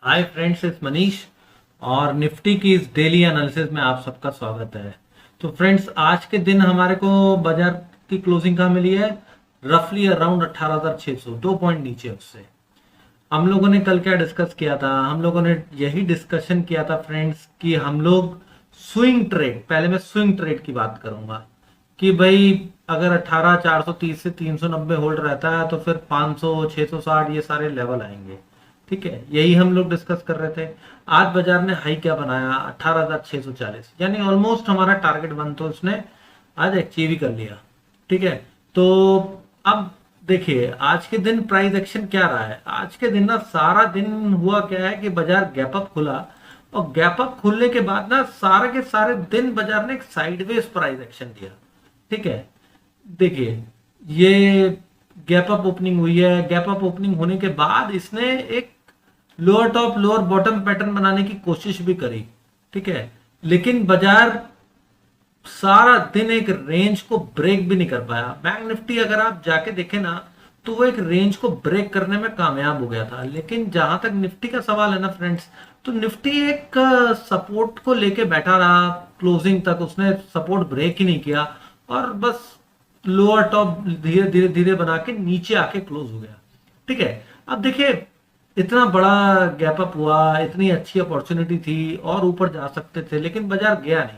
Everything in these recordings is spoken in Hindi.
हाय फ्रेंड्स, इस मनीष और निफ्टी की इस डेली एनालिसिस में आप सबका स्वागत है। तो फ्रेंड्स, आज के दिन हमारे को बाजार की क्लोजिंग कहाँ मिली है? रफली अराउंड 18,600, 2 पॉइंट नीचे उससे। हम लोगों ने कल क्या डिस्कस किया था? हम लोगों ने यही डिस्कशन किया था फ्रेंड्स कि हम लोग स्विंग ट्रेड, पहले मैं स्विंग ट्रेड की बात करूंगा कि भाई अगर 18,430 से 390 होल्ड रहता है तो फिर 500, 660 ये सारे लेवल आएंगे। ठीक है, यही हम लोग डिस्कस कर रहे थे। आज बाजार ने हाई क्या बनाया? 18,640, यानी ऑलमोस्ट हमारा टारगेट वन तो उसने आज अचीव ही कर लिया। ठीक है, तो अब देखिए आज के दिन प्राइस एक्शन क्या रहा है। आज के दिन ना सारा दिन हुआ क्या है कि बाजार गैप अप खुला और गैप अप खुलने के बाद ना सारे के सारे दिन बाजार ने एक साइडवेज प्राइस एक्शन दिया। ठीक है, देखिए ये गैप अप ओपनिंग हुई है। गैप अप ओपनिंग होने के बाद इसने एक lower top lower bottom pattern बनाने की कोशिश भी करी। ठीक है, लेकिन बाजार सारा दिन एक रेंज को ब्रेक भी नहीं कर पाया। बैंक निफ्टी अगर आप जाके देखें ना तो वो एक रेंज को ब्रेक करने में कामयाब हो गया था। लेकिन जहां तक निफ्टी का सवाल है ना फ्रेंड्स, तो निफ्टी एक सपोर्ट को लेके बैठा रहा क्लोजिंग तक। उसने सपोर्ट ब्रेक ही नहीं किया और बस लोअर टॉप धीरे धीरे धीरे बना के नीचे आके क्लोज हो गया। ठीक है, अब देखिए इतना बड़ा गैप अप हुआ, इतनी अच्छी अपॉर्चुनिटी थी और ऊपर जा सकते थे, लेकिन बाजार गया नहीं।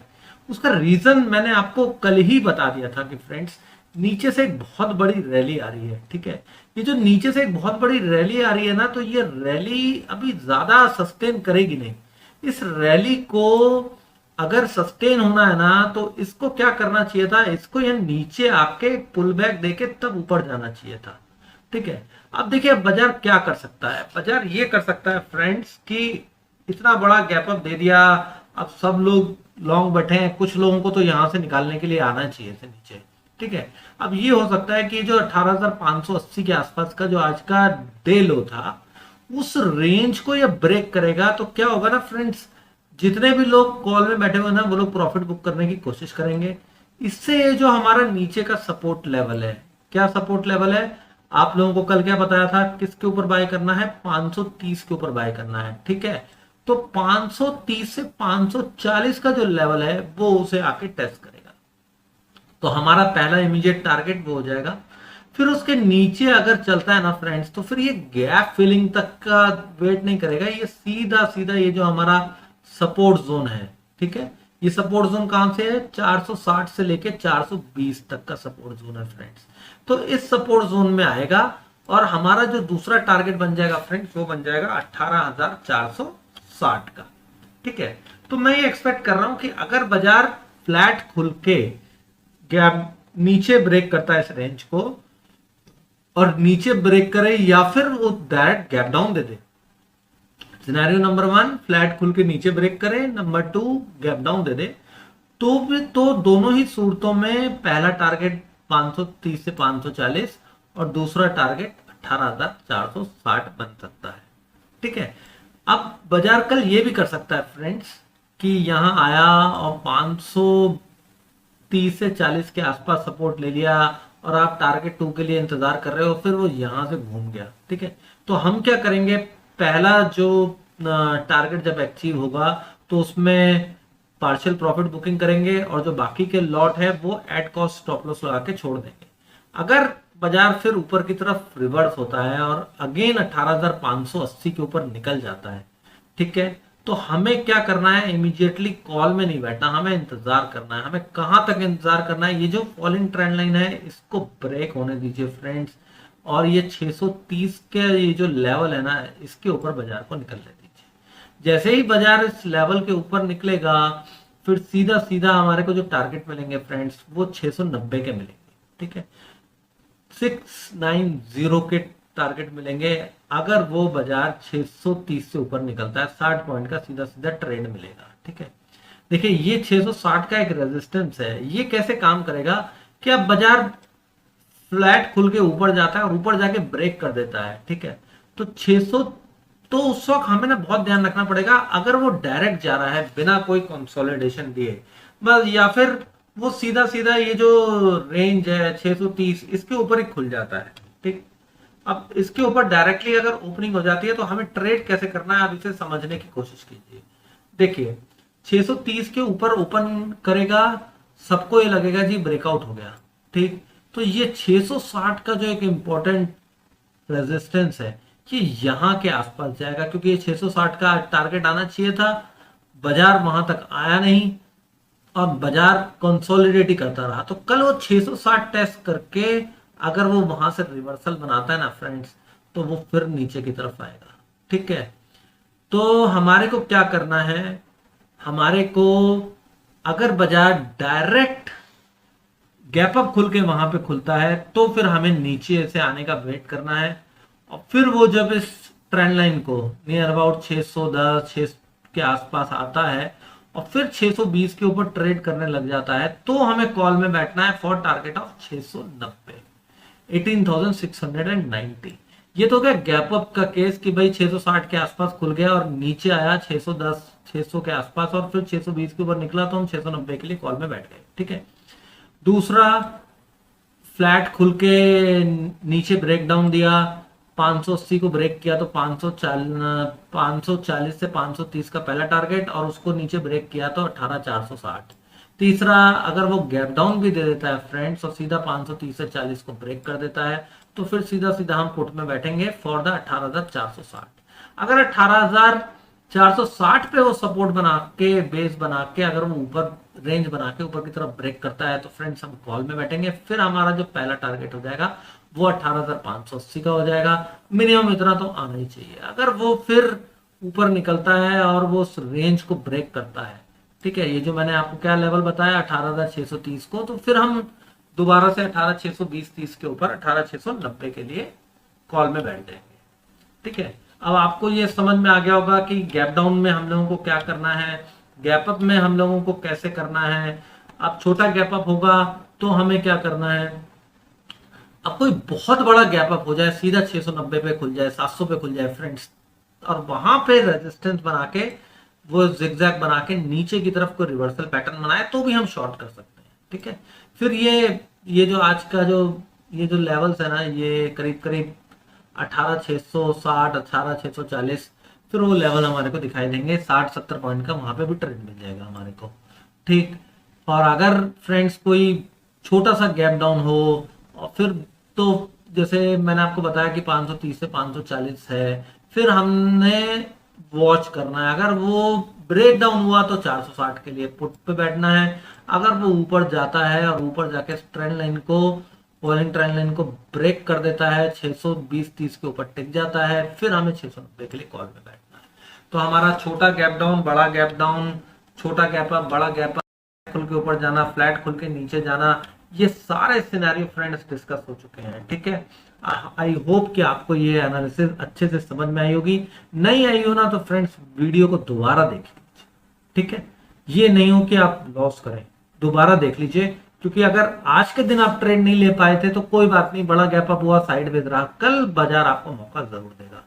उसका रीजन मैंने आपको कल ही बता दिया था कि फ्रेंड्स नीचे से एक बहुत बड़ी रैली आ रही है। ठीक है, ये जो नीचे से एक बहुत बड़ी रैली आ रही है ना, तो ये रैली अभी ज्यादा सस्टेन करेगी नहीं। इस रैली को अगर सस्टेन होना है ना तो इसको क्या करना चाहिए था? इसको ये नीचे आके पुल बैक देके तब ऊपर जाना चाहिए था। ठीक है, अब देखिए बाजार क्या कर सकता है। बाजार ये कर सकता है फ्रेंड्स कि इतना बड़ा गैप अप दे दिया, अब सब लोग लॉन्ग बैठे हैं, कुछ लोगों को तो यहां से निकालने के लिए आना चाहिए थे नीचे। ठीक है, अब ये हो सकता है कि जो 18,580 के आसपास का जो आज का डे लो था, उस रेंज को ये ब्रेक करेगा तो क्या होगा ना फ्रेंड्स, जितने भी लोग कॉल में बैठे हुए ना वो लोग प्रॉफिट बुक करने की कोशिश करेंगे। इससे ये जो हमारा नीचे का सपोर्ट लेवल है, क्या सपोर्ट लेवल है? आप लोगों को कल क्या बताया था? किसके ऊपर बाय करना है? 530 के ऊपर बाय करना है। ठीक है, तो 530 से 540 का जो लेवल है वो उसे आके टेस्ट करेगा। तो हमारा पहला इमीडिएट टारगेट वो हो जाएगा। फिर उसके नीचे अगर चलता है ना फ्रेंड्स, तो फिर ये गैप फिलिंग तक का वेट नहीं करेगा, ये सीधा सीधा ये जो हमारा सपोर्ट जोन है। ठीक है, ये सपोर्ट जोन कहां से है? 460 से लेके 420 तक का सपोर्ट जोन है फ्रेंड्स। तो इस सपोर्ट जोन में आएगा और हमारा जो दूसरा टारगेट बन जाएगा फ्रेंड्स, वो बन जाएगा 18,460 का। ठीक है, तो मैं ये एक्सपेक्ट कर रहा हूं कि अगर बाजार फ्लैट खुल के गैप नीचे ब्रेक करता है इस रेंज को, और नीचे ब्रेक करे या फिर वो डायरेक्ट गैप डाउन दे दे। सिनेरियो नंबर वन, फ्लैट खुल के नीचे ब्रेक करे, नंबर टू गैप डाउन दे दे, तो भी तो दोनों ही सूरतों में पहला टारगेट 530 से 540 और दूसरा टारगेट 18,460 बन सकता है। ठीक है, अब बाजार कल ये भी कर सकता है फ्रेंड्स कि यहां आया और 530 से 40 के आसपास सपोर्ट ले लिया और आप टारगेट टू के लिए इंतजार कर रहे हो, फिर वो यहां से घूम गया। ठीक है, तो हम क्या करेंगे? पहला जो टारगेट जब अचीव होगा तो उसमें पार्शियल प्रॉफिट बुकिंग करेंगे और जो बाकी के लॉट है वो एट कॉस्ट स्टॉप लॉस लगा के छोड़ देंगे। अगर बाजार फिर ऊपर की तरफ रिवर्स होता है और अगेन 18,580 के ऊपर निकल जाता है, ठीक है, तो हमें क्या करना है? इमीडिएटली कॉल में नहीं बैठना, हमें इंतजार करना है। हमें कहां तक इंतजार करना है? ये जो फॉलिंग ट्रेंड लाइन है इसको ब्रेक होने दीजिए फ्रेंड्स, और ये 630 के ये जो लेवल है ना, इसके ऊपर बाजार को निकलने दीजिए। जैसे ही बाजार इस लेवल के ऊपर निकलेगा, फिर सीधा सीधा हमारे को जो टारगेट मिलेंगे फ्रेंड्स, वो 690 के मिलेंगे। ठीक है, 690 के टारगेट मिलेंगे अगर वो बाजार 630 से ऊपर निकलता है। 60 पॉइंट का सीधा सीधा ट्रेड मिलेगा। ठीक है, देखिए ये 660 का एक रेजिस्टेंस है। ये कैसे काम करेगा कि अब बाजार फ्लैट खुल के ऊपर जाता है और ऊपर जाके ब्रेक कर देता है। ठीक है, तो 600, तो उस वक्त हमें ना बहुत ध्यान रखना पड़ेगा। अगर वो डायरेक्ट जा रहा है बिना कोई कंसोलिडेशन दिए बस, या फिर वो सीधा सीधा ये जो रेंज है 630 इसके ऊपर ही खुल जाता है, ठीक, अब इसके ऊपर डायरेक्टली अगर ओपनिंग हो जाती है तो हमें ट्रेड कैसे करना है, अब इसे समझने की कोशिश कीजिए। देखिए 630 के ऊपर ओपन करेगा, सबको ये लगेगा जी ब्रेकआउट हो गया, ठीक। तो ये 660 का जो एक इंपॉर्टेंट रेजिस्टेंस है कि यहाँ के आसपास जाएगा, क्योंकि ये 660 का टारगेट आना चाहिए था, बाजार वहां तक आया नहीं और बाजार कंसोलिडेट ही करता रहा। तो कल वो 660 टेस्ट करके अगर वो वहां से रिवर्सल बनाता है ना फ्रेंड्स, तो वो फिर नीचे की तरफ आएगा, ठीक है। तो हमारे को क्या करना है, हमारे को अगर बाजार डायरेक्ट गैप अप खुल के वहां पे खुलता है तो फिर हमें नीचे से आने का वेट करना है, और फिर वो जब इस ट्रेंड लाइन को नियर अबाउट 610 6 के आसपास आता है और फिर 620 के ऊपर ट्रेड करने लग जाता है, तो हमें कॉल में बैठना है फॉर टारगेट ऑफ 690 18,690। ये तो क्या गैप अप का केस कि भाई 660 के आसपास खुल गया और नीचे आया 610 600 के आसपास और फिर 620 के ऊपर निकला, तो हम 690 के लिए कॉल में बैठ गए, ठीक है। दूसरा, फ्लैट खुल के नीचे ब्रेक डाउन दिया, 580 को ब्रेक किया तो 540 से 530 का पहला टारगेट और उसको नीचे ब्रेक किया तो 18,460। तीसरा, अगर वो गैप डाउन भी दे देता है फ्रेंड्स और सीधा 530 से 40 को ब्रेक कर देता है, तो फिर सीधा सीधा हम पुट में बैठेंगे फॉर द 18,460। अगर 18,460 पे वो सपोर्ट बना के बेस बना के अगर वो ऊपर रेंज बना के ऊपर की तरफ ब्रेक करता है तो फ्रेंड्स हम कॉल में बैठेंगे। फिर हमारा जो पहला टारगेट हो जाएगा वो 18,580 का हो जाएगा, मिनिमम इतना तो आना ही चाहिए। अगर वो फिर ऊपर निकलता है और वो उस रेंज को ब्रेक करता है, ठीक है, ये जो मैंने आपको क्या लेवल बताया 18,630 को, तो फिर हम दोबारा से 18,620-30 के ऊपर 18,690 के लिए कॉल में बैठ जाएंगे, ठीक है। अब आपको ये समझ में आ गया होगा कि गैप डाउन में हम लोगों को क्या करना है, गैप अप में हम लोगों को कैसे करना है। अब छोटा गैप अप होगा तो हमें क्या करना है, अब कोई बहुत बड़ा गैप अप हो जाए, सीधा 690 पे खुल जाए, 700 पे खुल जाए फ्रेंड्स, और वहां पे रेजिस्टेंस बना के वो जिगजैग बना के नीचे की तरफ कोई रिवर्सल पैटर्न बनाए तो भी हम शॉर्ट कर सकते हैं, ठीक है। फिर ये जो आज का जो ये जो लेवल्स है ना, ये करीब करीब 18,660 18,640, फिर वो लेवल हमारे को दिखाई देंगे 60-70 पॉइंट का, वहां पे भी ट्रेड मिल जाएगा हमारे को, ठीक। और अगर फ्रेंड्स कोई छोटा सा गैप डाउन हो और फिर तो जैसे मैंने आपको बताया कि 530 से 540 है, फिर हमने वॉच करना है। अगर वो ब्रेक डाउन हुआ तो 460 के लिए पुट पे बैठना है। अगर वो ऊपर जाता है और ऊपर जाके ट्रेंड लाइन को फॉलिंग ट्रेंड लाइन को ब्रेक कर देता है, 620-30 के ऊपर टिक जाता है, फिर हमें 690 के लिए कॉल में बैठना है। तो हमारा छोटा गैप डाउन, बड़ा गैप डाउन, छोटा गैप अप, बड़ा गैप अप, खुल के ऊपर जाना, फ्लैट खुल के नीचे जाना, ये सारे सिनेरियो फ्रेंड्स डिस्कस हो चुके हैं, ठीक है। आई होप कि आपको ये एनालिसिस अच्छे से समझ में आई होगी। नहीं आई हो ना तो फ्रेंड्स वीडियो को दोबारा देख लीजिए, ठीक है। ये नहीं हो कि आप लॉस करें, दोबारा देख लीजिए, क्योंकि अगर आज के दिन आप ट्रेड नहीं ले पाए थे तो कोई बात नहीं, बड़ा गैप अप हुआ, साइडवेज रहा, कल बाजार आपको मौका जरूर देगा,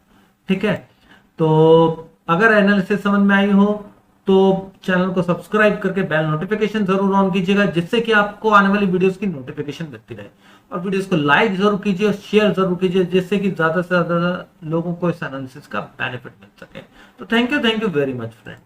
ठीक है। तो अगर एनालिसिस समझ में आई हो तो चैनल को सब्सक्राइब करके बेल नोटिफिकेशन जरूर ऑन कीजिएगा, जिससे कि आपको आने वाली वीडियोस की नोटिफिकेशन मिलती रहे। और वीडियोस को लाइक जरूर कीजिए और शेयर जरूर कीजिए, जिससे कि ज्यादा से ज्यादा लोगों को इस एनालिसिस का बेनिफिट मिल सके। तो thank you very much friends.